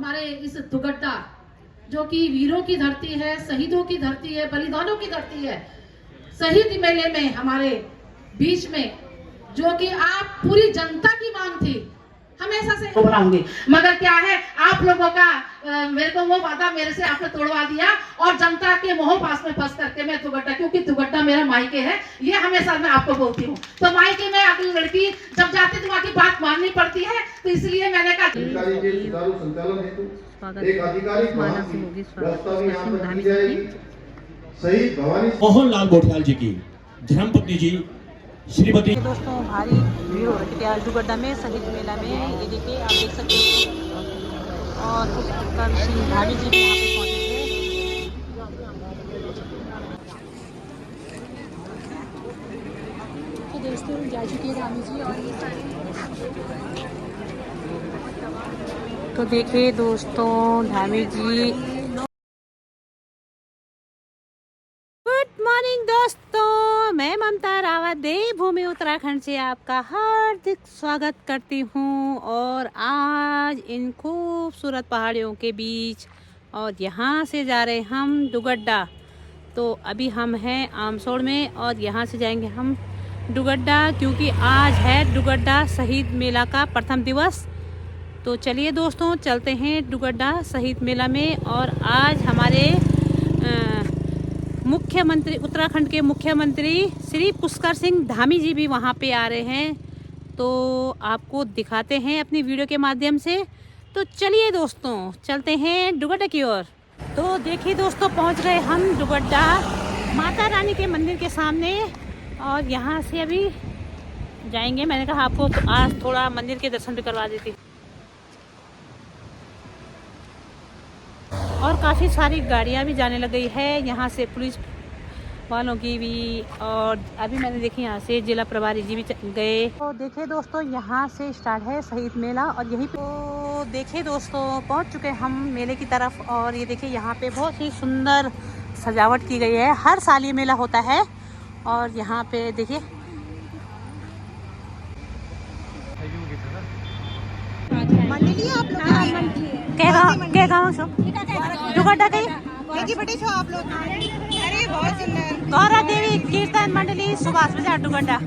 हमारे इस दुगड्डा जो कि वीरों की धरती है, शहीदों की धरती है, बलिदानों की धरती है, शहीद मेले में हमारे बीच में जो कि आप पूरी जनता की मांग थी हमेशा से बनाऊंगी, मगर क्या है आप लोगों का मेरे को वो वादा मेरे से आपने तोड़वा दिया और जनता के मोह पास में फंस करके मैं दुगड्डा, क्योंकि दुगड्डा मेरा मायके है, ये हमेशा मैं आपको बोलती हूँ। तो मायके में अगली लड़की जब जाती तो वहाँ की बात माननी पड़ती है, तो इसलिए मैंने कहा एक आधिकारिक शहीद भवानी मोहनलाल गोठियाल जी की धर्मपत्नी जी श्रीमती। दोस्तों भारी भीड़ हो रखी थी आज दुगड्डा में शहीद मेला में, ये देखिए आप देख सकते हो। और पुष्कर सिंह धामी जी भी यहाँ पे पहुँचे थे। तो दोस्तों जा चुके हैं धामी जी और तो देखिए दोस्तों धामी जी। गुड मॉर्निंग दोस्तों, मैं ममता रावत देवभूमि उत्तराखंड से आपका हार्दिक स्वागत करती हूँ। और आज इन खूबसूरत पहाड़ियों के बीच और यहाँ से जा रहे हम दुगड्डा। तो अभी हम हैं आमसोड़ में और यहाँ से जाएंगे हम दुगड्डा, क्योंकि आज है दुगड्डा शहीद मेला का प्रथम दिवस। तो चलिए दोस्तों चलते हैं दुगड्डा शहीद मेला में। और आज हमारे मुख्यमंत्री, उत्तराखंड के मुख्यमंत्री श्री पुष्कर सिंह धामी जी भी वहाँ पे आ रहे हैं, तो आपको दिखाते हैं अपनी वीडियो के माध्यम से। तो चलिए दोस्तों चलते हैं दुगड्डा की ओर। तो देखिए दोस्तों पहुँच गए हम दुगड्डा माता रानी के मंदिर के सामने और यहाँ से अभी जाएंगे। मैंने कहा आपको आज थोड़ा मंदिर के दर्शन भी करवा देती। और काफ़ी सारी गाड़ियाँ भी जाने लग गई है यहाँ से, पुलिस वालों की भी। और अभी मैंने देखी यहाँ से जिला प्रभारी जी भी गए। तो देखिए दोस्तों यहाँ से स्टार्ट है शहीद मेला और यहीं पे तो देखिए दोस्तों पहुँच चुके हम मेले की तरफ। और ये देखिए यहाँ पे बहुत ही सुंदर सजावट की गई है, हर साल ये मेला होता है। और यहाँ पे देखिए क्या गाँव सो दुगड्डा कहीं बड़ी छो आप लोग। अरे बहुत सुंदर। गौरा देवी कीर्तन मंडली सुभाष बाजार Dugadda. All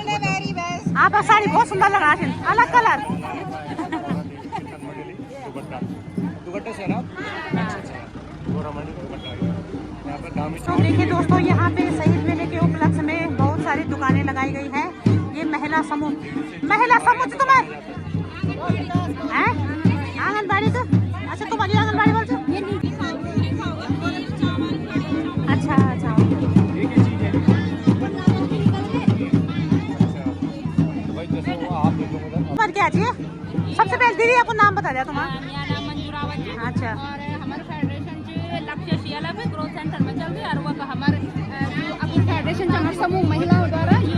the very best. आप साड़ी बहुत सुंदर लगा रहे हैं, अलग कलर। दुगड्डा से ना तो देखिए दोस्तों यहाँ पे शहीद मेले के उपलक्ष्य में बहुत सारी दुकानें लगाई गई है। ये महिला समूह तुम्हारे आंगनबाड़ी तो अच्छा तुम्हारी आंगनबाड़ी बोल अच्छा अच्छा पर क्या चाहिए? सबसे पहले दीदी आपको नाम बता दिया तुम्हारा? मेरा नाम मंजूरावत है। अच्छा। और हमारे फेडरेशन जो लक्ष्य शियाला में ग्रोथ सेंटर में चल रही है और वो हमारे अपनी फेडरेशन हमारे समूह महिलाओं द्वारा ये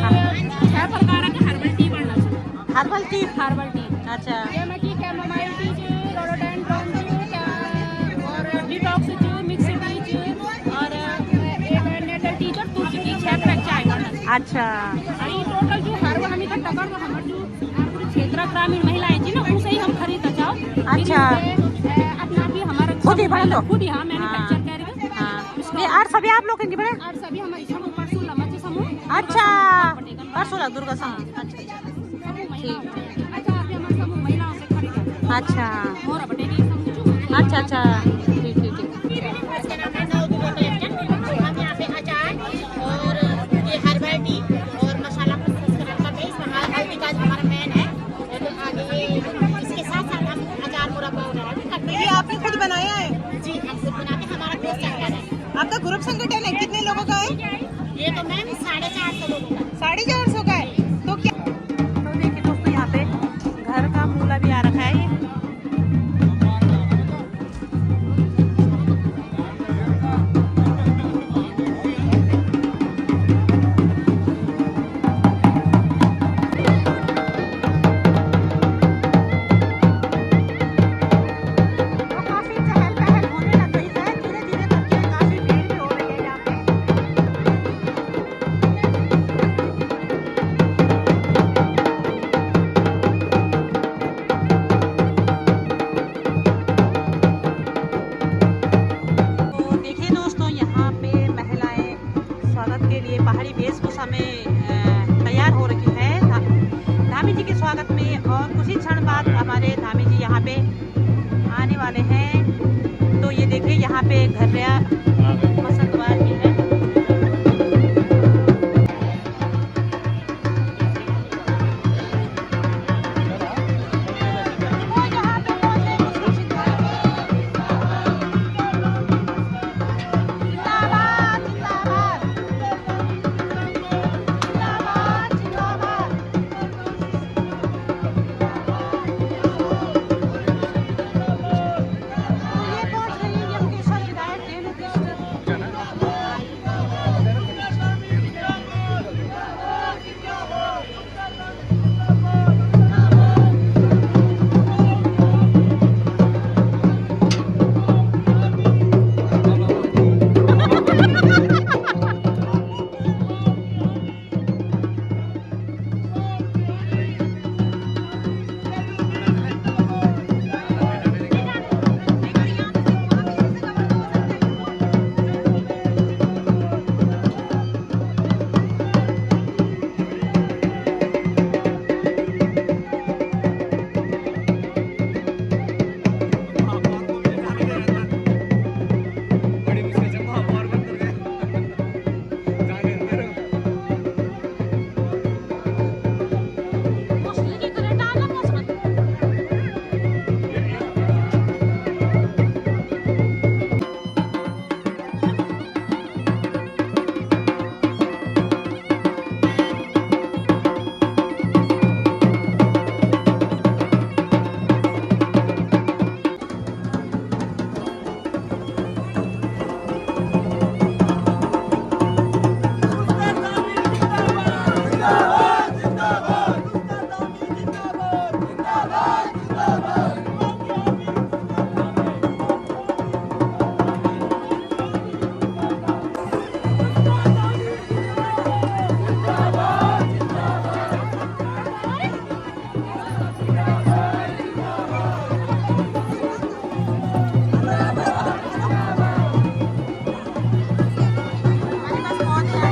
6 प्रकार के हर्बल टी बनना चाहिए। हर्बल टी अच्छा। ये में की कैमोमाइल टी रोडोडेंड्रॉन और डिटॉक्स मिक्स टी और एक नेटल टी और तुलसी टी 6 पैक चाय बनना। अच्छा। और ये टोटल जो हर्बल हमें का टकर वो हमारे जो पूरे क्षेत्र ग्रामीण महिलाएं जी ना उनसे ही हम खरीदना चाहो। अच्छा। अपना भी हमारा खुद ही बना लो? खुद ही हाँ मैन्युफैक्चर करेंगे। ये और सभी आप लोग की बड़े और सभी हमारी समूह परसों लमच समूह। अच्छा परसों दुर्गा समूह। अच्छा ठीक। अच्छा अभी हमारे समूह महिलाओं से खरीदा। अच्छा और बटेरी समूह। अच्छा अच्छा ठीक ठीक ठीक। हम यहाँ पे अचार और ये हर्बल टी और मसाला का पेस्ट हल्दी का हमारा मेन है। और आगे इसके साथ साथ हम अचार मुरब्बा वगैरह भी करते हैं। ये आपने खुद बनाया है? जी हम खुद बनाते, हमारा ग्रुप संगठन है। आपका ग्रुप संगठन है, कितने लोगों का है? ये तो मैम 450 लोगों का। 450 का है। तो क्या तो देखिए दोस्तों यहाँ पे घर का मूला भी आ रखा है। पे घर्या मसंदवार भी है।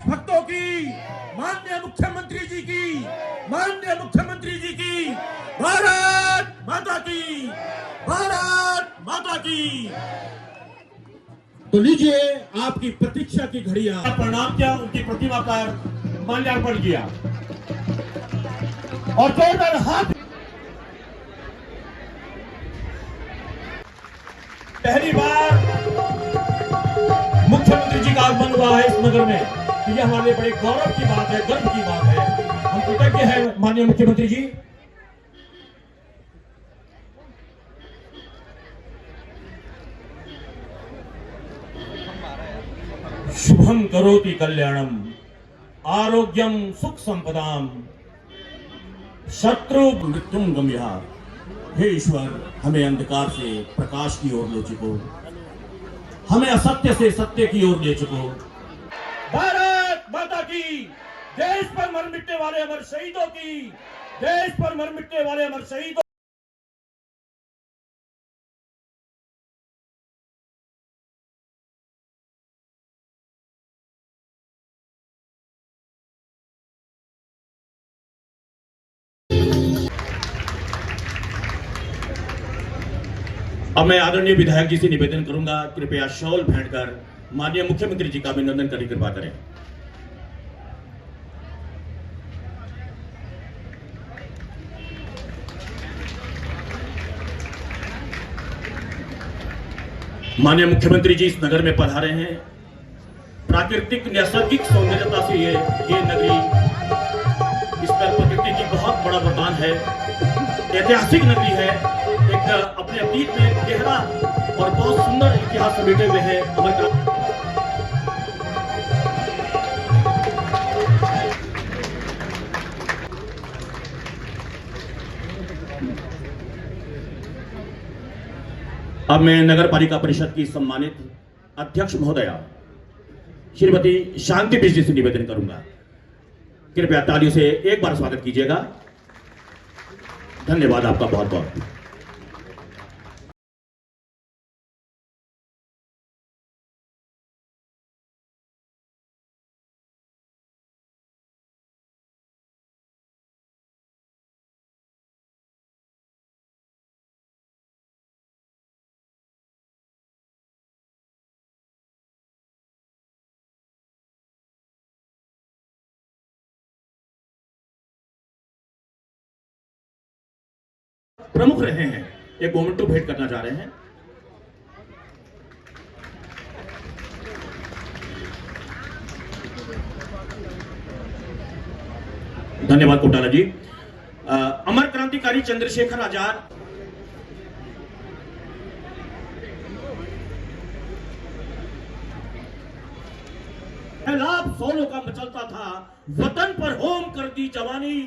भक्तों की, माननीय मुख्यमंत्री जी की भारत माता की, भारत माता की। तो लीजिए आपकी प्रतीक्षा की घड़ियां। प्रणाम किया, उनकी प्रतिमा पर माल्यार्पण किया और जोरदार हाथ। पहली बार मुख्यमंत्री जी का आगमन हुआ है इस नगर में, तो यह हमारे बड़े गौरव की बात है, गर्व की बात है। हम कृतज्ञ हैं माननीय मुख्यमंत्री जी। शुभम करोति कल्याणम, आरोग्यम सुख संपदाम, शत्रु मृत्युम गम्यः। हे ईश्वर, हमें अंधकार से प्रकाश की ओर ले चुको, हमें असत्य से सत्य की ओर ले चुको। भारत माता की, देश पर मर मिटने वाले अमर शहीदों की, देश पर मर मिटने वाले अमर शहीदों। अब मैं आदरणीय विधायक जी से निवेदन करूंगा, कृपया शॉल पहनकर माननीय मुख्यमंत्री जी का अभिनंदन करने की कृपा करें। माननीय मुख्यमंत्री जी इस नगर में पधारे हैं। प्राकृतिक नैसर्गिक सौंदर्यता से ये नगरी, इस पर प्रकृति की बहुत बड़ा वरदान है। ऐतिहासिक नगरी है, एक अपने अतीत में गहरा और बहुत सुंदर इतिहास समेटे हुए है। अब मैं नगर पालिका परिषद की सम्मानित अध्यक्ष महोदया श्रीमती शांति बिजली से निवेदन करूंगा, कृपया तालियों से एक बार स्वागत कीजिएगा। धन्यवाद आपका बहुत बहुत। प्रमुख रहे हैं, एक मोमेंटो भेंट करना चाह रहे हैं। धन्यवाद कोटाला जी। अमर क्रांतिकारी चंद्रशेखर आजाद लाभ सोलों का मचलता था, वतन पर होम कर दी जवानी,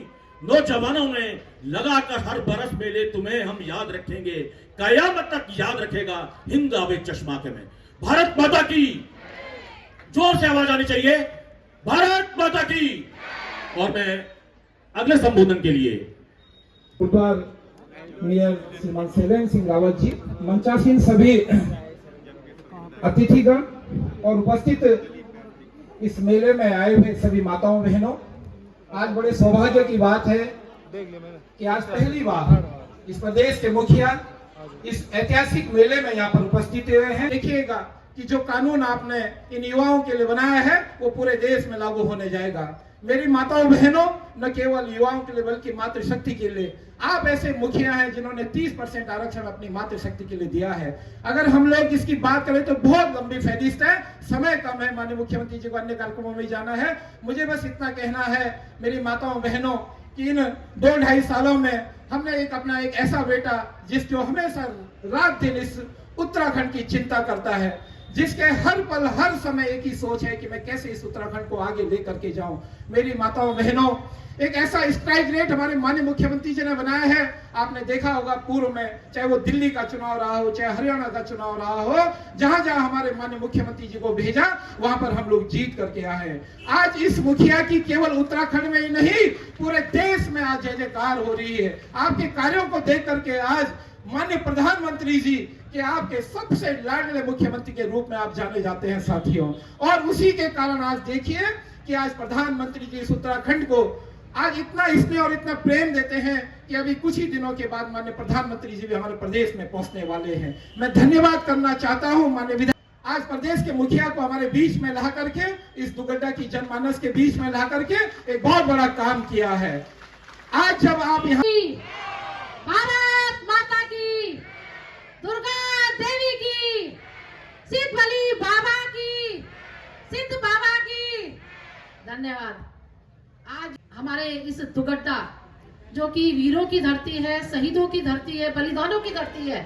नौजवानों ने लगाकर हर बरस मेले, तुम्हें हम याद रखेंगे, कयामत तक याद रखेगा हिंद आवे चश्मा के में। भारत माता की, जोर से आवाज आनी चाहिए, भारत माता की। और मैं अगले संबोधन के लिए मेयर श्रीमान शैलेंद्र सिंह रावत जी, मंचासीन सभी अतिथिगण और उपस्थित इस मेले में आए हुए सभी माताओं बहनों, आज बड़े सौभाग्य की बात है कि आज पहली बार इस प्रदेश के मुखिया इस ऐतिहासिक मेले में यहाँ पर उपस्थित हुए हैं। देखिएगा कि जो कानून आपने इन युवाओं के लिए बनाया है वो पूरे देश में लागू होने जाएगा। मेरी माताओं बहनों, न केवल युवाओं के लिए बल्कि मातृशक्ति के लिए आप ऐसे मुखिया हैं जिन्होंने 30% आरक्षण अपनी मातृशक्ति के लिए दिया है। अगर हम लोग इसकी बात करें तो बहुत लंबी फहरिस्त है, समय कम है, माननीय मुख्यमंत्री जी को अन्य कार्यक्रमों में जाना है। मुझे बस इतना कहना है मेरी माताओं बहनों कि इन 2-2.5 सालों में हमने अपना एक ऐसा बेटा जो हमेशा रात दिन इस उत्तराखंड की चिंता करता है, जिसके हर पल हर समय एक ही सोच है कि मैं कैसे इस उत्तराखंड को आगे लेकर के जाऊं। मेरी माताओं बहनों, एक ऐसा स्ट्राइक रेट हमारे माननीय मुख्यमंत्री जी ने बनाया है। आपने देखा होगा पूर्व में, चाहे वो दिल्ली का चुनाव रहा हो, चाहे हरियाणा का चुनाव रहा हो, जहां जहां हमारे माननीय मुख्यमंत्री जी को भेजा वहां पर हम लोग जीत करके आए हैं। आज इस मुखिया की केवल उत्तराखंड में ही नहीं पूरे देश में आज जय जयकार हो रही है। आपके कार्यों को देख करके आज माननीय प्रधानमंत्री जी कि आपके सबसे लाडले मुख्यमंत्री के रूप में आप जाने जाते हैं साथियों। और उसी के कारण आज देखिए कि आज प्रधानमंत्री जी इस उत्तराखंड को आज इतना स्नेह और इतना प्रेम देते हैं कि अभी कुछ ही दिनों के बाद माननीय प्रधानमंत्री जी भी हमारे प्रदेश में पहुंचने वाले हैं। मैं धन्यवाद करना चाहता हूं माननीय आज प्रदेश के मुखिया को हमारे बीच में ला करके, इस दुगड्डा की जनमानस के बीच में ला करके एक बहुत बड़ा काम किया है। आज जब आप यहाँ भारत माता की, दुर्गा देवी की, सिद्ध बली बाबा की, सिद्ध बाबा की धन्यवाद। आज हमारे इस दुगड्डा जो कि वीरों की धरती है, शहीदों की धरती है, बलिदानों की धरती है,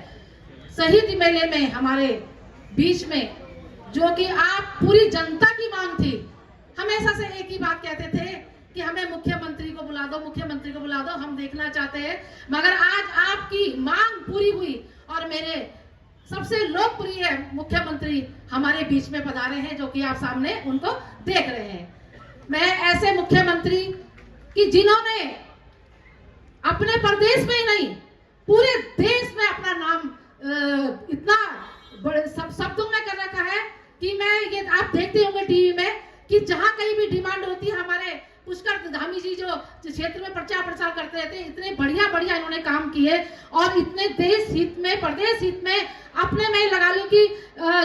शहीद मेले में हमारे बीच में जो कि आप पूरी जनता की मांग थी, हमेशा से एक ही बात कहते थे कि हमें मुख्यमंत्री को बुला दो, मुख्यमंत्री को बुला दो, हम देखना चाहते हैं। मगर आज आपकी मांग पूरी हुई और मेरे सबसे लोकप्रिय मुख्यमंत्री हमारे बीच में पधारे हैं, जो कि आप सामने उनको देख रहे हैं। मैं ऐसे मुख्यमंत्री कि जिन्होंने अपने प्रदेश में ही नहीं पूरे देश में अपना नाम इतना बड़े शब्दों में कर रखा है कि मैं ये आप देखते होंगे टीवी में कि जहां कहीं भी डिमांड होती है, हमारे पुष्कर धामी जी जो क्षेत्र में प्रचार प्रसार करते रहते हैं, इतने बढ़िया बढ़िया इन्होंने काम किए और इतने देश हित में, प्रदेश हित में, अपने में लगा लो कि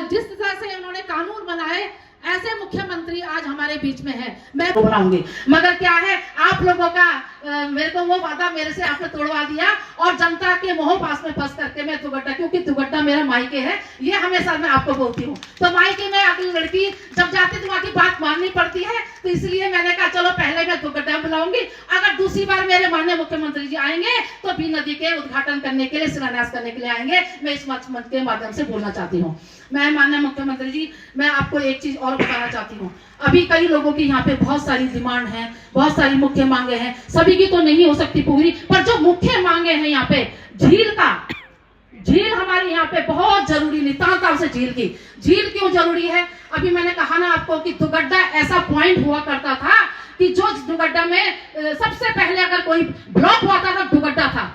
जिस तरह से इन्होंने कानून बनाए, ऐसे मुख्यमंत्री आज हमारे बीच में है। मैं बनाऊंगी, मगर क्या है आप लोगों का मेरे को वो वादा मेरे से आपने तोड़वा दिया और जनता के मोह पास में फंस करके मैं दुगड्डा, क्योंकि दुगड्डा मेरा मायके है, ये हमेशा मैं आपको बोलती हूँ। तो मायके में अगली लड़की जब जाती तो वहाँ की बात माननी पड़ती है, तो इसलिए मैंने कहा चलो पहले मैं दुगड्डा बुलाऊंगी, अगर दूसरी बार मेरे माननीय मुख्यमंत्री जी आएंगे तो बी नदी के उद्घाटन करने के लिए, शिलान्यास करने के लिए आएंगे। मैं इस मंच के माध्यम से बोलना चाहती हूँ। मैं माननीय मुख्यमंत्री जी, मैं आपको एक चीज और बताना चाहती हूँ। अभी कई लोगों की यहाँ पे बहुत सारी डिमांड है, बहुत सारी मुख्य मांगे हैं, सभी की तो नहीं हो सकती पूरी, पर जो मुख्य मांगे हैं यहाँ पे झील हमारी यहाँ पे बहुत जरूरी, नितांत से झील क्यों जरूरी है? अभी मैंने कहा ना आपको कि दुगड्डा ऐसा पॉइंट हुआ करता था कि जो दुगड्डा में सबसे पहले अगर कोई ब्लॉक हुआ था दुगड्डा था।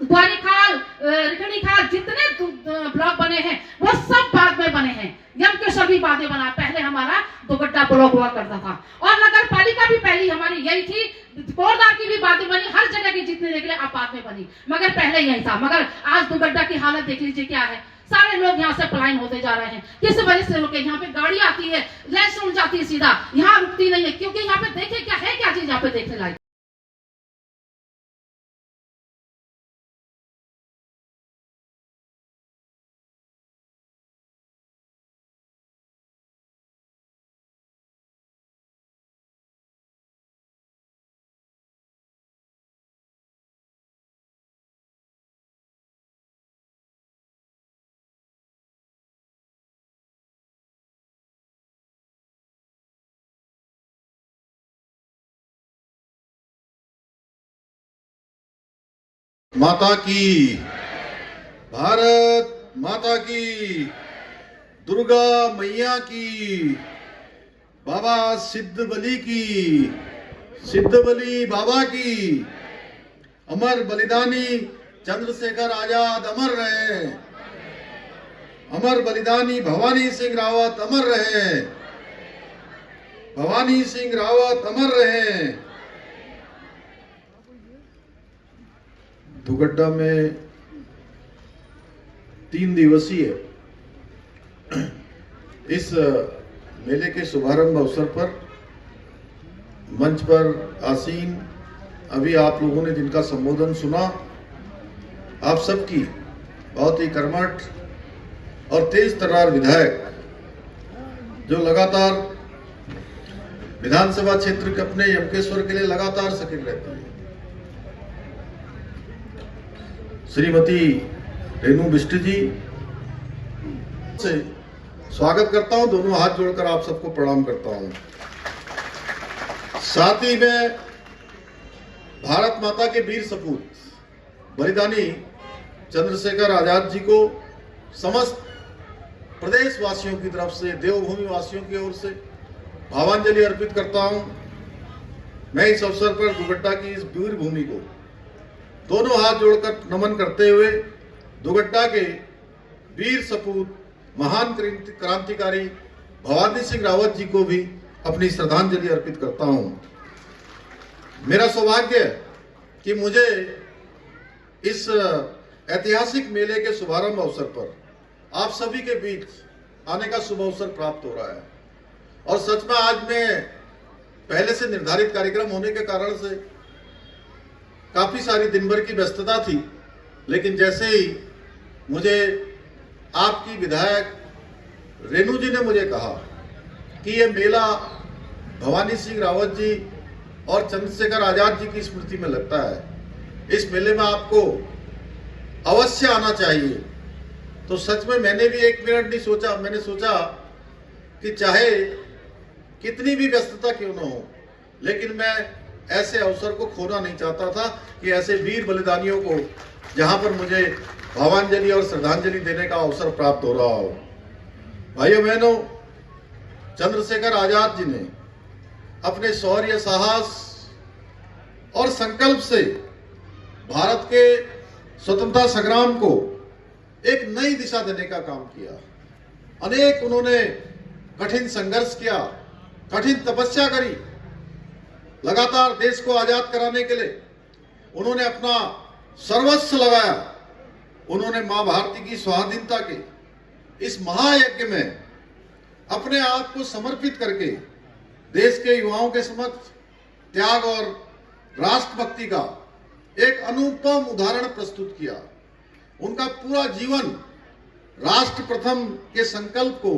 द्वारी खाल, रिखणी खाल, जितने ब्लॉक बने हैं वो सब बाद में बने हैं, यम के सभी बातें बना, पहले हमारा दुगड्डा ब्लॉक हुआ करता था। और नगर पालिका भी पहली हमारी यही थी, कोरदार की भी बातें बनी, हर जगह की जितने देख ले अब बाद में बनी, मगर पहले यही था। मगर आज दुगड्डा की हालत देख लीजिए क्या है, सारे लोग यहाँ से पलायन होते जा रहे हैं। किस वजह से लोग, यहाँ पे गाड़ी आती है, लाइन सुन जाती है सीधा, यहाँ रुकती नहीं है, क्योंकि यहाँ पे देखे क्या है, क्या चीज यहाँ पे देखने लायक। माता की, भारत माता की, दुर्गा मैया की, बाबा सिद्ध बली की, सिद्ध बली बाबा की, अमर बलिदानी चंद्रशेखर आजाद अमर रहे, अमर बलिदानी भवानी सिंह रावत अमर रहे, भवानी सिंह रावत अमर रहे। दुगड्डा में 3 दिवसीय इस मेले के शुभारंभ अवसर पर मंच पर आसीन अभी आप लोगों ने जिनका संबोधन सुना, आप सबकी बहुत ही कर्मठ और तेज तर्रार विधायक जो लगातार विधानसभा क्षेत्र के अपने यमकेश्वर के लिए लगातार सक्रिय रहती है, श्रीमती रेणु बिष्ट जी से स्वागत करता हूं। दोनों हाथ जोड़कर आप सबको प्रणाम करता हूं। साथ ही मैं भारत माता के वीर सपूत बलिदानी चंद्रशेखर आजाद जी को समस्त प्रदेश वासियों की तरफ से, देवभूमि वासियों की ओर से भावांजलि अर्पित करता हूं। मैं इस अवसर पर दुगड्डा की इस वीर भूमि को दोनों हाथ जोड़कर नमन करते हुए दुगड्डा के वीर सपूत महान क्रांतिकारी भवानी सिंह रावत जी को भी अपनी श्रद्धांजलि अर्पित करता हूं। मेरा सौभाग्य है कि मुझे इस ऐतिहासिक मेले के शुभारंभ अवसर पर आप सभी के बीच आने का शुभ अवसर प्राप्त हो रहा है। और सच में आज मैं पहले से निर्धारित कार्यक्रम होने के कारण से काफी सारी दिन भर की व्यस्तता थी, लेकिन जैसे ही मुझे आपकी विधायक रेणु जी ने मुझे कहा कि ये मेला भवानी सिंह रावत जी और चंद्रशेखर आजाद जी की स्मृति में लगता है, इस मेले में आपको अवश्य आना चाहिए, तो सच में मैंने भी 1 मिनट नहीं सोचा। मैंने सोचा कि चाहे कितनी भी व्यस्तता क्यों न हो, लेकिन मैं ऐसे अवसर को खोना नहीं चाहता था कि ऐसे वीर बलिदानियों को जहां पर मुझे भावांजलि और श्रद्धांजलि देने का अवसर प्राप्त हो रहा हो। भाइयों बहनों, चंद्रशेखर आजाद जी ने अपने शौर्य, साहस और संकल्प से भारत के स्वतंत्रता संग्राम को एक नई दिशा देने का काम किया। अनेक उन्होंने कठिन संघर्ष किया, कठिन तपस्या करी, लगातार देश को आजाद कराने के लिए उन्होंने अपना सर्वस्व लगाया। उन्होंने मां भारती की स्वाधीनता के इस महायज्ञ में अपने आप को समर्पित करके देश के युवाओं के समक्ष त्याग और राष्ट्रभक्ति का एक अनुपम उदाहरण प्रस्तुत किया। उनका पूरा जीवन राष्ट्र प्रथम के संकल्प को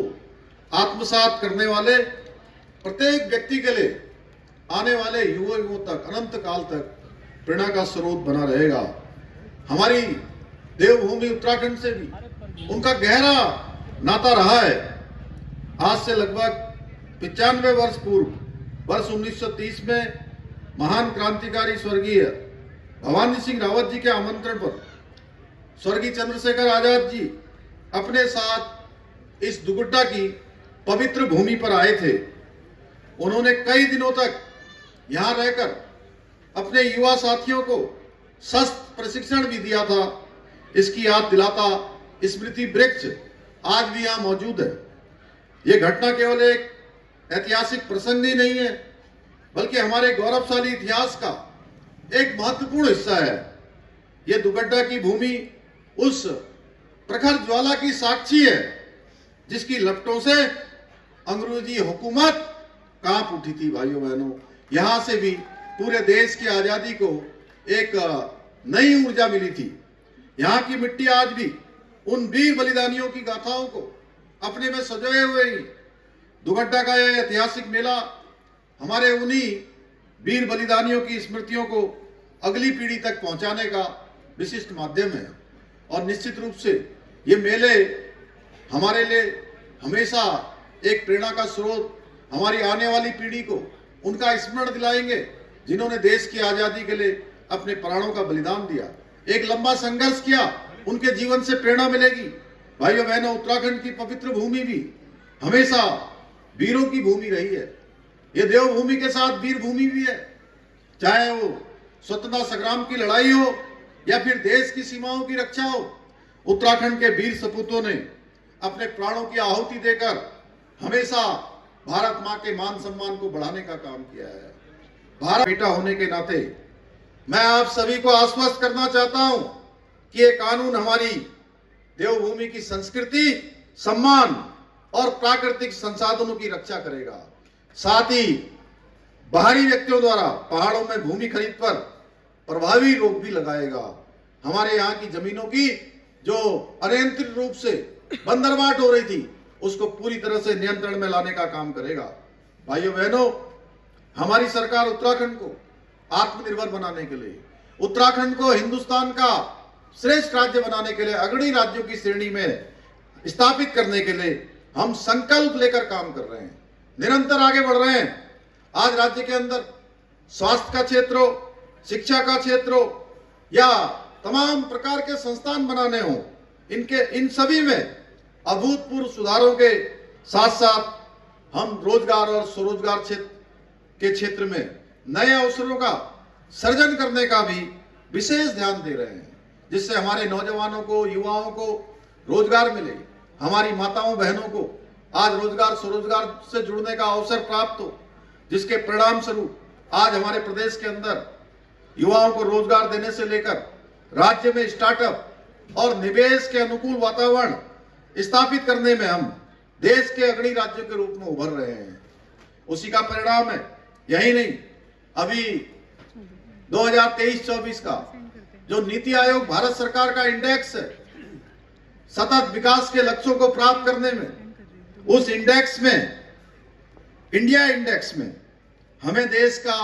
आत्मसात करने वाले प्रत्येक व्यक्ति के लिए आने वाले युगों तक, अनंत काल तक प्रेरणा का स्रोत बना रहेगा। हमारी देवभूमि उत्तराखंड से भी उनका गहरा नाता रहा है। आज से लगभग 95 वर्ष पूर्व वर्ष 1930 में महान क्रांतिकारी स्वर्गीय भवानी सिंह रावत जी के आमंत्रण पर स्वर्गीय चंद्रशेखर आजाद जी अपने साथ इस दुगड्डा की पवित्र भूमि पर आए थे। उन्होंने कई दिनों तक यहां रहकर अपने युवा साथियों को शस्त्र प्रशिक्षण भी दिया था। इसकी याद दिलाता स्मृति वृक्ष आज भी यहां मौजूद है। यह घटना केवल एक ऐतिहासिक प्रसंग ही नहीं है, बल्कि हमारे गौरवशाली इतिहास का एक महत्वपूर्ण हिस्सा है। यह दुगड्डा की भूमि उस प्रखर ज्वाला की साक्षी है जिसकी लपटों से अंग्रेजी हुकूमत कांप उठी थी। भाइयों बहनों, यहां से भी पूरे देश की आजादी को एक नई ऊर्जा मिली थी। यहाँ की मिट्टी आज भी उन वीर बलिदानियों की गाथाओं को अपने में सजोए हुए ही दुगड्डा का यह ऐतिहासिक मेला हमारे उन्हीं वीर बलिदानियों की स्मृतियों को अगली पीढ़ी तक पहुंचाने का विशिष्ट माध्यम है। और निश्चित रूप से ये मेले हमारे लिए हमेशा एक प्रेरणा का स्रोत, हमारी आने वाली पीढ़ी को उनका स्मरण दिलाएंगे जिन्होंने देश की आजादी के लिए अपने प्राणों का बलिदान दिया। एक लंबा संघर्ष किया, उनके जीवन से प्रेरणा मिलेगी। भाइयों बहनों, उत्तराखंड की पवित्र भूमि भी हमेशा वीरों की भूमि रही है। ये देवभूमि के साथ वीर भूमि भी है। चाहे वो स्वतंत्रता संग्राम की लड़ाई हो या फिर देश की सीमाओं की रक्षा हो, उत्तराखंड के वीर सपूतों ने अपने प्राणों की आहुति देकर हमेशा भारत मां के मान सम्मान को बढ़ाने का काम किया है। भारत बेटा होने के नाते मैं आप सभी को आश्वस्त करना चाहता हूं कि ये कानून हमारी देवभूमि की संस्कृति, सम्मान और प्राकृतिक संसाधनों की रक्षा करेगा। साथ ही बाहरी व्यक्तियों द्वारा पहाड़ों में भूमि खरीद पर प्रभावी रोक भी लगाएगा। हमारे यहाँ की जमीनों की जो अनियंत्रित रूप से बंदरबाट हो रही थी, उसको पूरी तरह से नियंत्रण में लाने का काम करेगा। भाइयों बहनों, हमारी सरकार उत्तराखंड को आत्मनिर्भर बनाने के लिए, उत्तराखंड को हिंदुस्तान का श्रेष्ठ राज्य बनाने के लिए, अग्रणी राज्यों की श्रेणी में स्थापित करने के लिए हम संकल्प लेकर काम कर रहे हैं, निरंतर आगे बढ़ रहे हैं। आज राज्य के अंदर स्वास्थ्य का क्षेत्र हो, शिक्षा का क्षेत्र हो या तमाम प्रकार के संस्थान बनाने हो, इन सभी में अभूतपूर्व सुधारों के साथ साथ हम रोजगार और स्वरोजगार के क्षेत्र में नए अवसरों का सृजन करने का भी विशेष ध्यान दे रहे हैं, जिससे हमारे नौजवानों को, युवाओं को रोजगार मिले, हमारी माताओं बहनों को आज रोजगार स्वरोजगार से जुड़ने का अवसर प्राप्त हो, जिसके परिणाम स्वरूप आज हमारे प्रदेश के अंदर युवाओं को रोजगार देने से लेकर राज्य में स्टार्टअप और निवेश के अनुकूल वातावरण स्थापित करने में हम देश के अग्रणी राज्यों के रूप में उभर रहे हैं। उसी का परिणाम है। यही नहीं, अभी 2023-24 का जो नीति आयोग भारत सरकार का इंडेक्स है सतत विकास के लक्ष्यों को प्राप्त करने में, उस इंडेक्स में, इंडिया इंडेक्स में हमें देश का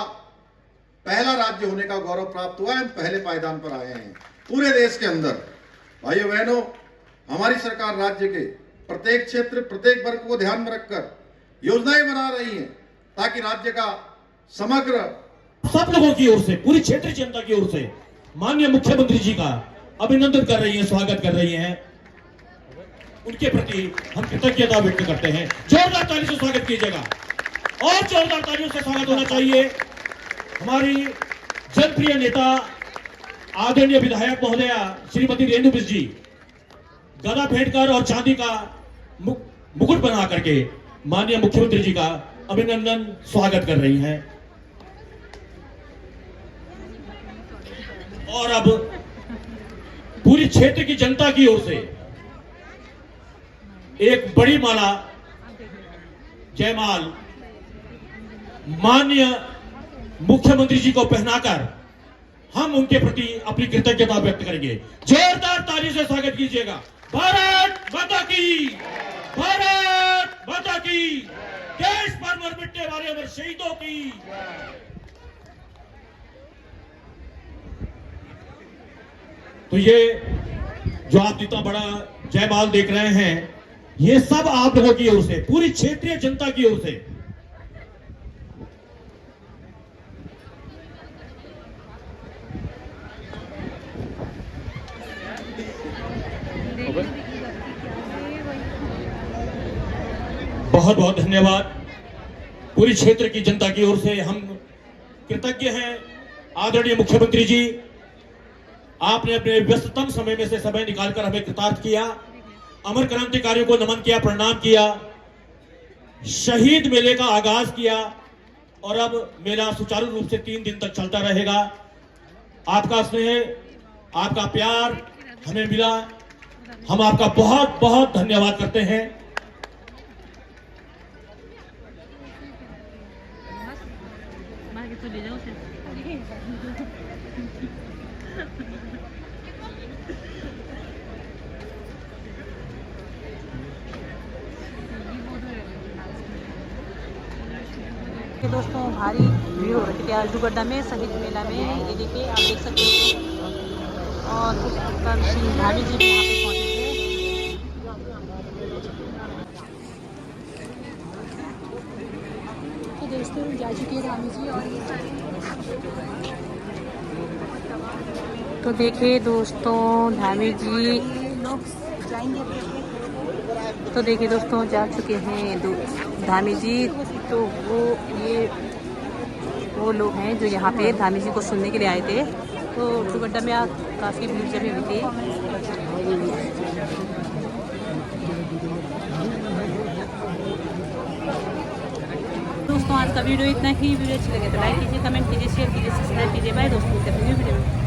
पहला राज्य होने का गौरव प्राप्त हुआ है। हम पहले पायदान पर आए हैं पूरे देश के अंदर। भाइयों बहनों, हमारी सरकार राज्य के प्रत्येक क्षेत्र, प्रत्येक वर्ग को ध्यान में रखकर योजनाएं बना रही है ताकि राज्य का समग्र सब लोगों की ओर से, पूरी क्षेत्रीय जनता की ओर से माननीय मुख्यमंत्री जी का अभिनंदन कर रही है, स्वागत कर रही हैं। उनके प्रति हम कृतज्ञता व्यक्त करते हैं। जोरदार ताली से स्वागत कीजिएगा और जोरदार तालियों से स्वागत होना चाहिए हमारी जनप्रिय नेता आदरणीय विधायक महोदया श्रीमती रेणु बिष्ट जी, गदा भेंटकर और चांदी का मुकुट बना करके माननीय मुख्यमंत्री जी का अभिनंदन स्वागत कर रही हैं। और अब पूरी क्षेत्र की जनता की ओर से एक बड़ी माला जयमाल माननीय मुख्यमंत्री जी को पहनाकर हम उनके प्रति अपनी कृतज्ञता व्यक्त करेंगे। जोरदार ताली से स्वागत कीजिएगा। भारत माता की, भारत माता की, देश पर मर मिटने वाले अमर शहीदों की। तो ये जो आप इतना बड़ा जयमाल देख रहे हैं, ये सब आप लोगों की ओर से, पूरी क्षेत्रीय जनता की ओर से। बहुत बहुत धन्यवाद। पूरी क्षेत्र की जनता की ओर से हम कृतज्ञ हैं। आदरणीय मुख्यमंत्री जी, आपने अपने व्यस्ततम समय में से समय निकालकर हमें कृतार्थ किया, अमर क्रांतिकारियों को नमन किया, प्रणाम किया, शहीद मेले का आगाज किया और अब मेला सुचारू रूप से 3 दिन तक चलता रहेगा। आपका स्नेह, आपका प्यार हमें मिला, हम आपका बहुत बहुत धन्यवाद करते हैं। दोस्तों, भारी भीड़ हो रखी थी आज डुगड्डा में शहीद मेला में। ये देखिए, आप देख सकते हो। और पुष्कर सिंह धामी जी भी यहाँ पे पहुँचे थे। तो दोस्तों, जा चुके हैं धामी जी और ये तो देखिए दोस्तों धामी जी, तो देखिए दोस्तों जा चुके हैं धामी जी। तो वो लोग हैं जो यहाँ पे धामी जी को सुनने के लिए आए थे। तो दुगड्डा में काफ़ी भीड़ जमी हुई थी। दोस्तों आज का वीडियो इतना ही। वीडियो अच्छी लगे तो लाइक कीजिए, कमेंट कीजिए, शेयर कीजिए, सब्सक्राइब कीजिए। बाय दोस्तों, मिलते हैं वीडियो में।